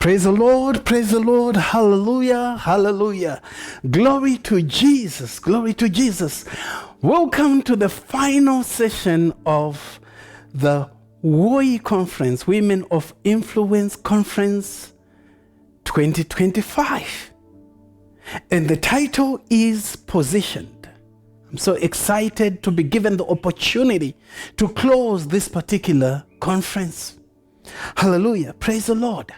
Praise the Lord, hallelujah, hallelujah. Glory to Jesus, glory to Jesus. Welcome to the final session of the WOI Conference, Women of Influence Conference 2025. And the title is Positioned. I'm so excited to be given the opportunity to close this particular conference. Hallelujah, praise the Lord.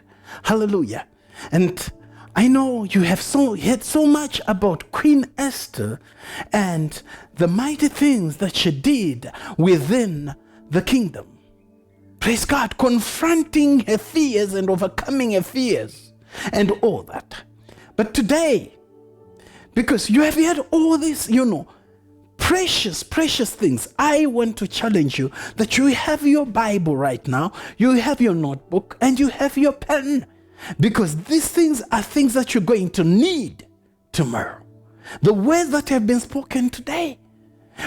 Hallelujah. And I know you have heard so much about Queen Esther and the mighty things that she did within the kingdom. Praise God, confronting her fears and overcoming her fears and all that. But today, because you have heard all this, precious things, I want to challenge you that you have your Bible right now, you have your notebook, and you have your pen, because these things are things that you're going to need tomorrow. The words that have been spoken today,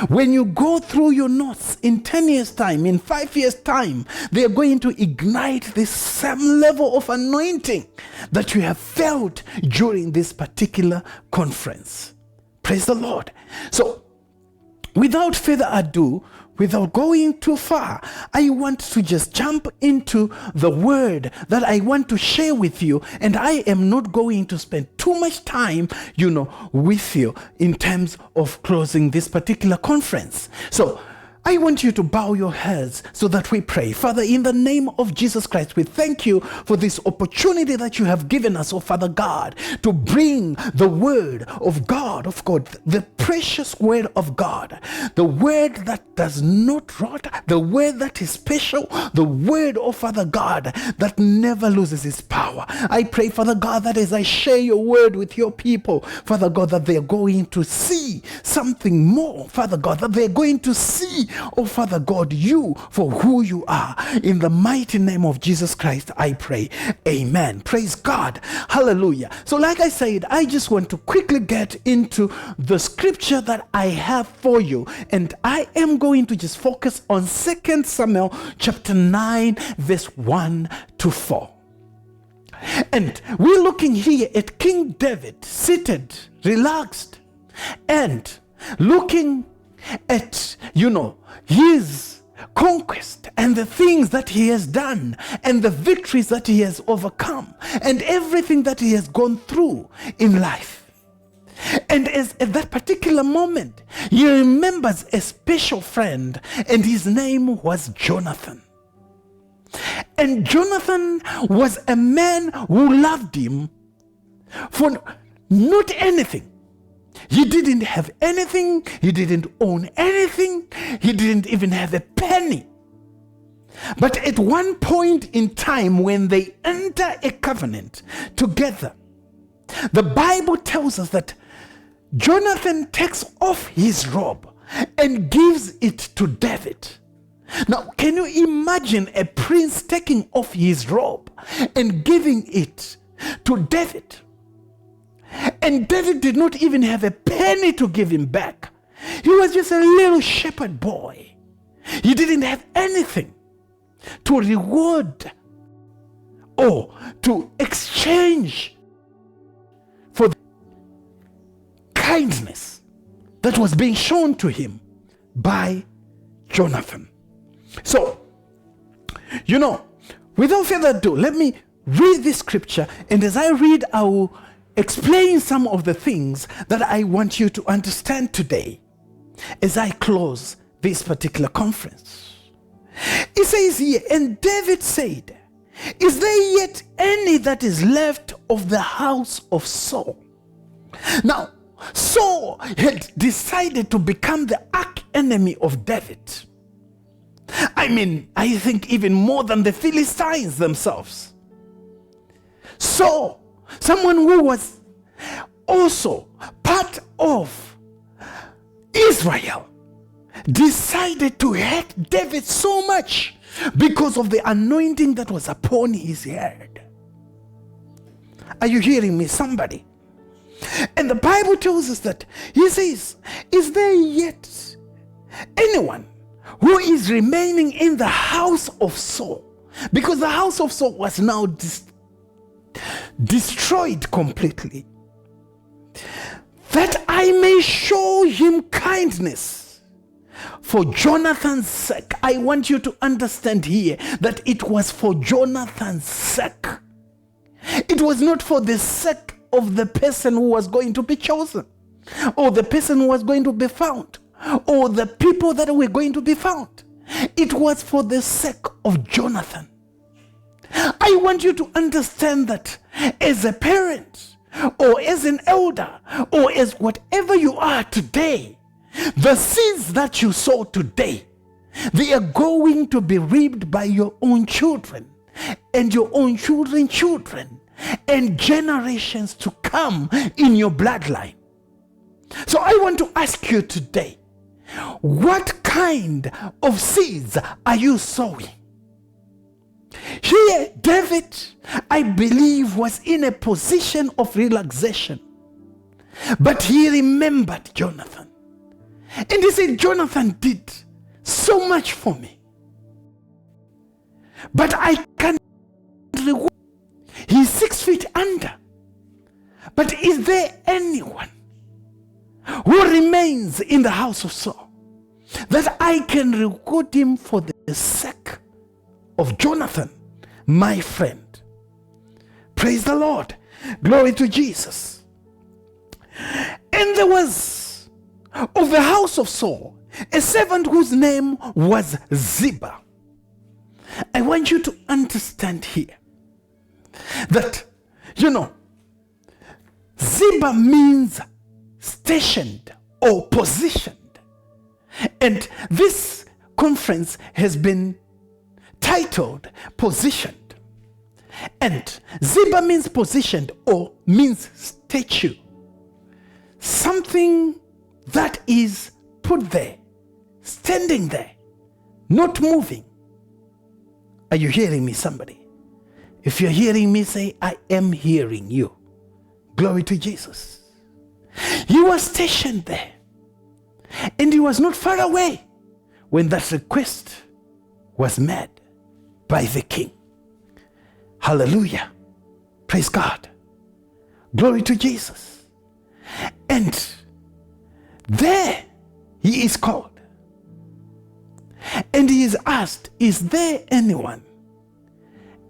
when you go through your notes in 10 years' time, in 5 years' time, they are going to ignite this same level of anointing that you have felt during this particular conference. Praise the Lord. So, without further ado, without going too far, I want to just jump into the word that I want to share with you, and I am not going to spend too much time, with you in terms of closing this particular conference. So, I want you to bow your heads so that we pray. Father, in the name of Jesus Christ, we thank you for this opportunity that you have given us, oh Father God, to bring the word of God, the precious word of God, the word that does not rot, the word that is special, the word, oh Father God, that never loses its power. I pray, Father God, that as I share your word with your people, Father God, that they are going to see something more, Father God, that they are going to see, oh Father God, you for who you are. In the mighty name of Jesus Christ, I pray. Amen. Praise God. Hallelujah. So like I said, I just want to quickly get into the scripture that I have for you. And I am going to just focus on 2 Samuel chapter 9, verse 1 to 4. And we're looking here at King David seated, relaxed, and looking at, his conquest and the things that he has done and the victories that he has overcome and everything that he has gone through in life. And at that particular moment, he remembers a special friend, and his name was Jonathan. And Jonathan was a man who loved him for not anything. He didn't have anything. He didn't own anything. He didn't even have a penny. But at one point in time, when they enter a covenant together, the Bible tells us that Jonathan takes off his robe and gives it to David. Now, can you imagine a prince taking off his robe and giving it to David? And David did not even have a penny to give him back. He was just a little shepherd boy. He didn't have anything to reward or to exchange for the kindness that was being shown to him by Jonathan. So, without further ado, let me read this scripture, and as I read, I will explain some of the things that I want you to understand today as I close this particular conference. It says here, and David said, "Is there yet any that is left of the house of Saul?" Now, Saul had decided to become the arch enemy of David. I think even more than the Philistines themselves. Saul, someone who was also part of Israel, decided to hate David so much because of the anointing that was upon his head. Are you hearing me, somebody? And the Bible tells us that, he says, "Is there yet anyone who is remaining in the house of Saul?" Because the house of Saul was now destroyed completely, that I may show him kindness for Jonathan's sake. I want you to understand here that it was for Jonathan's sake. It was not for the sake of the person who was going to be chosen, or the person who was going to be found, or the people that were going to be found. It was for the sake of Jonathan. I want you to understand that as a parent, or as an elder, or as whatever you are today, the seeds that you sow today, they are going to be reaped by your own children, and your own children's children, and generations to come in your bloodline. So I want to ask you today, what kind of seeds are you sowing? Here, David, I believe, was in a position of relaxation, but he remembered Jonathan. And he said, Jonathan did so much for me, but I can't reward. He's 6 feet under. But is there anyone who remains in the house of Saul that I can reward him for the sake of Jonathan, my friend? Praise the Lord. Glory to Jesus. And there was of the house of Saul a servant whose name was Ziba. I want you to understand here that, Ziba means stationed or positioned. And this conference has been titled Positioned. And Ziba means positioned or means statue. Something that is put there, standing there, not moving. Are you hearing me, somebody? If you're hearing me, say, I am hearing you. Glory to Jesus. He was stationed there, and he was not far away when that request was made by the king. Hallelujah. Praise God. Glory to Jesus. And there he is called, and he is asked, is there anyone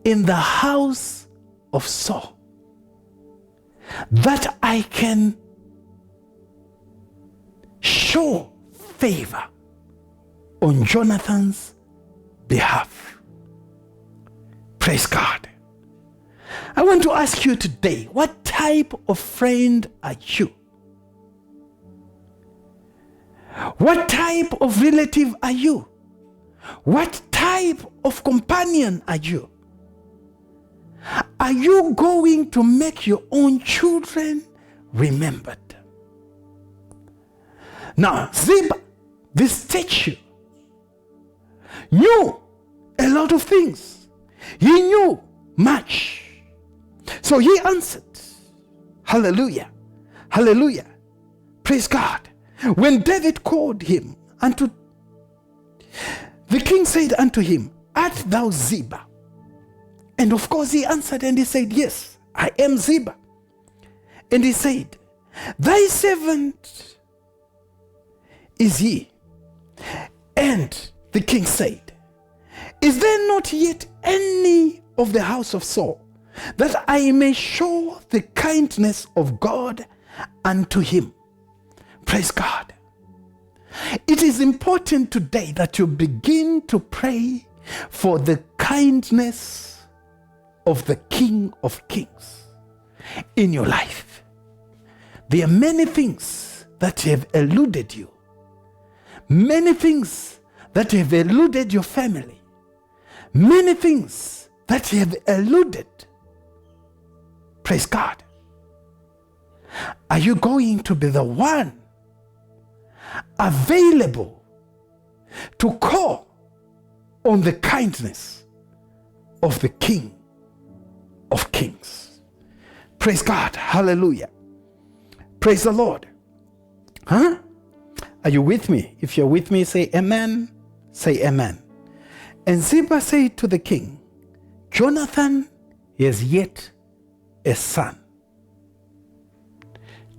in the house of Saul that I can show favor on Jonathan's behalf? Praise God. I want to ask you today, what type of friend are you? What type of relative are you? What type of companion are you? Are you going to make your own children remembered? Now, Ziba, this statue, knew a lot of things. He knew much. So he answered, hallelujah, hallelujah, praise God. When David called him unto, the king said unto him, art thou Ziba? And of course he answered and he said, yes, I am Ziba. And he said, thy servant is he. And the king said, is there not yet any of the house of Saul, that I may show the kindness of God unto him? Praise God. It is important today that you begin to pray for the kindness of the King of Kings in your life. There are many things that have eluded you, many things that have eluded your family, many things that have eluded. Praise God. Are you going to be the one available to call on the kindness of the King of Kings? Praise God. Hallelujah. Praise the Lord. Huh? Are you with me? If you're with me, say amen. Say amen. And Ziba said to the king, Jonathan is yet a son.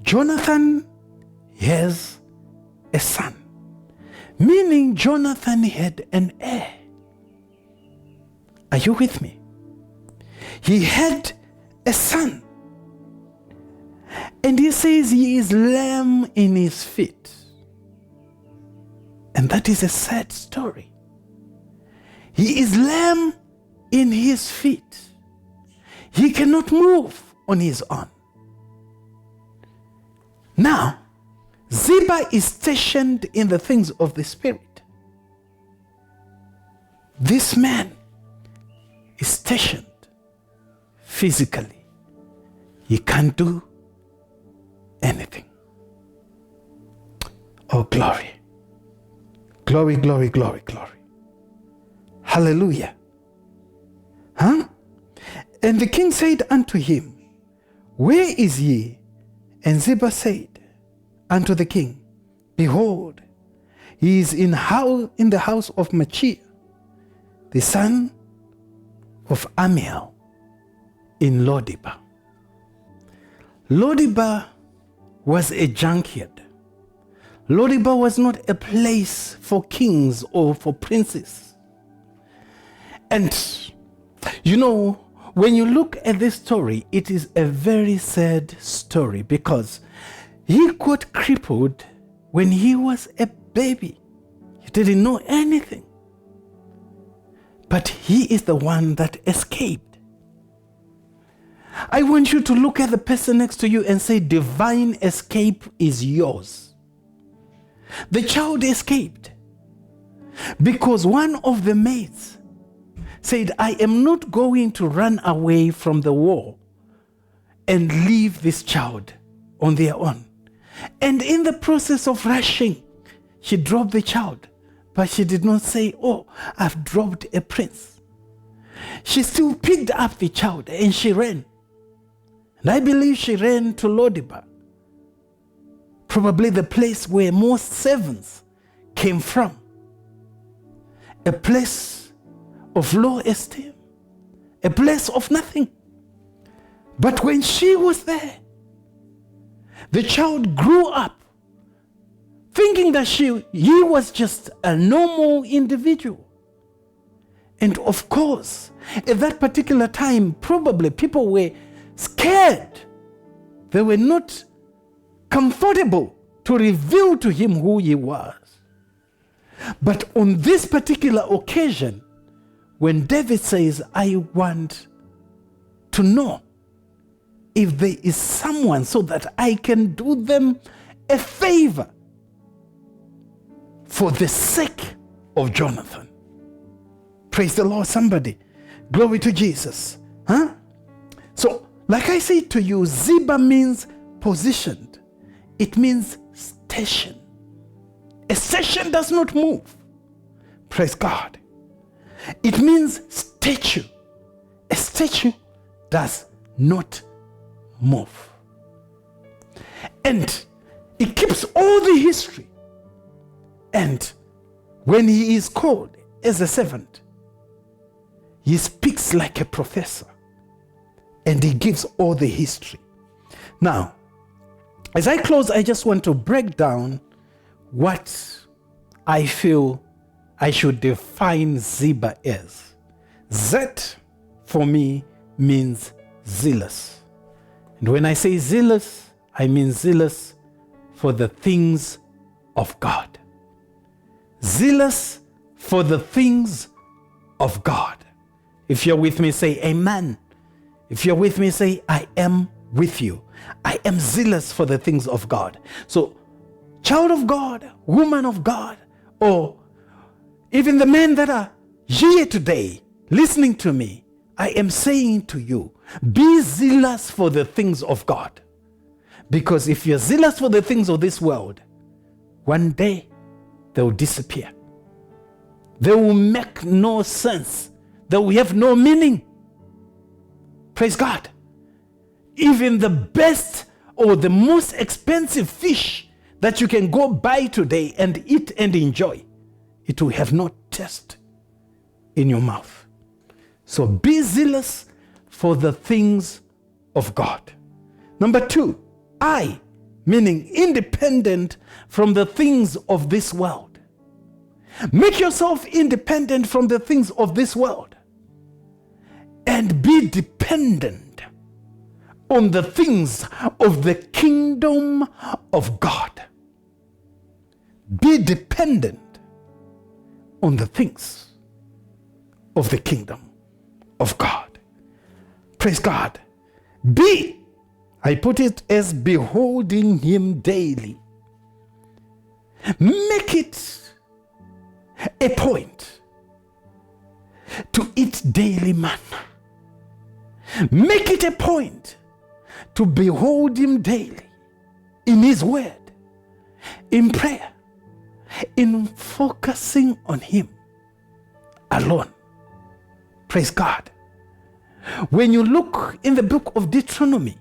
Jonathan has a son, meaning Jonathan had an heir. Are you with me? He had a son. And he says he is lame in his feet. And that is a sad story. He is lame in his feet. He cannot move on his own. Now, Ziba is stationed in the things of the Spirit. This man is stationed physically. He can't do anything. Oh, glory. Glory, glory, glory, glory. Hallelujah. Huh? And the king said unto him, Where is he? And Ziba said unto the king, Behold, he is in the house of Machir, the son of Amiel, in Lo-debar. Lo-debar was a junkyard. Lo-debar was not a place for kings or for princes. And you know, when you look at this story, it is a very sad story because he got crippled when he was a baby. He didn't know anything. But he is the one that escaped. I want you to look at the person next to you and say, divine escape is yours. The child escaped because one of the mates said, I am not going to run away from the war and leave this child on their own. And in the process of rushing, she dropped the child. But she did not say, oh, I've dropped a prince. She still picked up the child and she ran. And I believe she ran to Lo-debar, probably the place where most servants came from. A place of low esteem, a place of nothing. But when she was there, the child grew up thinking that he was just a normal individual. And of course, at that particular time, probably people were scared. They were not comfortable to reveal to him who he was. But on this particular occasion, when David says, I want to know if there is someone so that I can do them a favor for the sake of Jonathan. Praise the Lord, somebody. Glory to Jesus. Huh? So, like I said to you, Ziba means positioned. It means station. A station does not move. Praise God. It means statue. A statue does not move. And it keeps all the history. And when he is called as a servant, he speaks like a professor. And he gives all the history. Now, as I close, I just want to break down what I feel I should define Ziba as. Z for me means zealous. And when I say zealous, I mean zealous for the things of God. Zealous for the things of God. If you're with me, say amen. If you're with me, say I am with you. I am zealous for the things of God. So, child of God, woman of God, or even the men that are here today listening to me, I am saying to you, be zealous for the things of God. Because if you're zealous for the things of this world, one day they will disappear. They will make no sense. They will have no meaning. Praise God. Even the best or the most expensive fish that you can go buy today and eat and enjoy, it will have no taste in your mouth. So be zealous for the things of God. Number 2, I, meaning independent from the things of this world. Make yourself independent from the things of this world and be dependent on the things of the kingdom of God. Be dependent on the things of the kingdom of God. Praise God. Be, I put it as beholding him daily. Make it a point to eat daily manna. Make it a point to behold him daily in his word, in prayer, in focusing on him alone. Praise God. When you look in the book of Deuteronomy,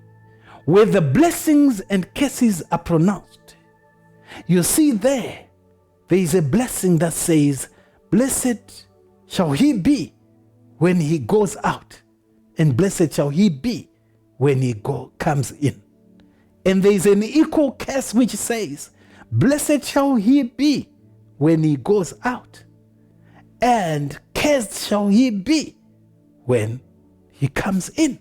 where the blessings and curses are pronounced, you see there is a blessing that says, blessed shall he be when he goes out, and blessed shall he be when he comes in. And there is an equal curse which says, blessed shall he be when he goes out, and cursed shall he be when he comes in.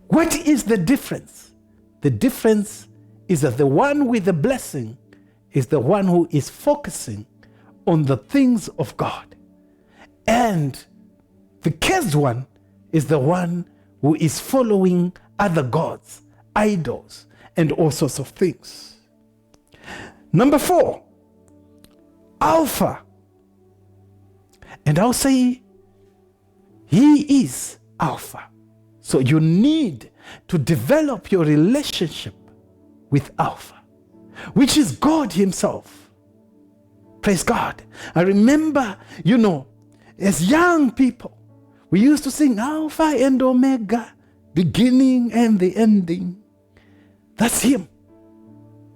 What is the difference? The difference is that the one with the blessing is the one who is focusing on the things of God, and the cursed one is the one who is following other gods, idols, and all sorts of things. Number 4, Alpha. And I'll say, he is Alpha. So you need to develop your relationship with Alpha, which is God himself. Praise God. I remember, as young people, we used to sing Alpha and Omega, beginning and the ending. That's him.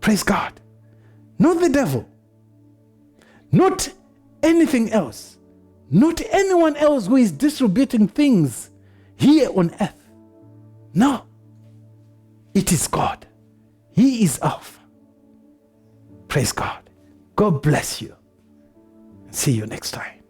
Praise God. Not the devil. Not anything else. Not anyone else who is distributing things here on earth. No. It is God. He is Alpha. Praise God. God bless you. See you next time.